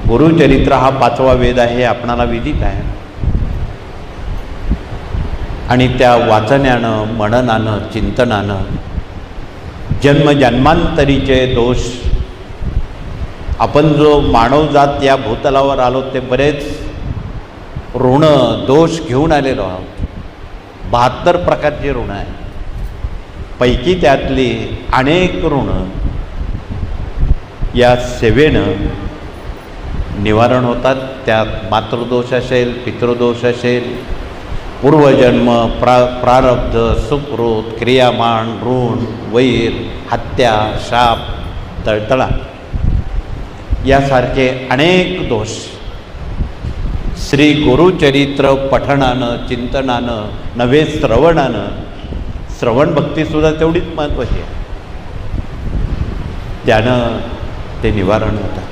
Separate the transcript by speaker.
Speaker 1: गुरुचरित्र हा 5वा वेद आहे हे आपणाला विदित आहे. आणि त्या वाचण्यानं, मननानं, चिंतनानं जन्मजन्मांतरीचे दोष, आपण जो मानवजात या भूतलावर आलो ते बरेच ऋण दोष घेऊन आलेलो आहोत. 72 प्रकारचे ऋण आहे. पैकी त्यातली अनेक ऋण या सेवेनं निवारण होतात. त्यात मातृदोष असेल, पितृदोष असेल, पूर्वजन्म, प्रारब्ध, सुकृत, क्रियामान, ऋण, वैर, हत्या, शाप, तळतळा यासारखे अनेक दोष श्री गुरुचरित्र पठणानं, चिंतनानं नव्हे श्रवणानं, श्रवण भक्तीसुद्धा तेवढीच महत्त्वाची आहे, त्यानं ते निवारण होतात.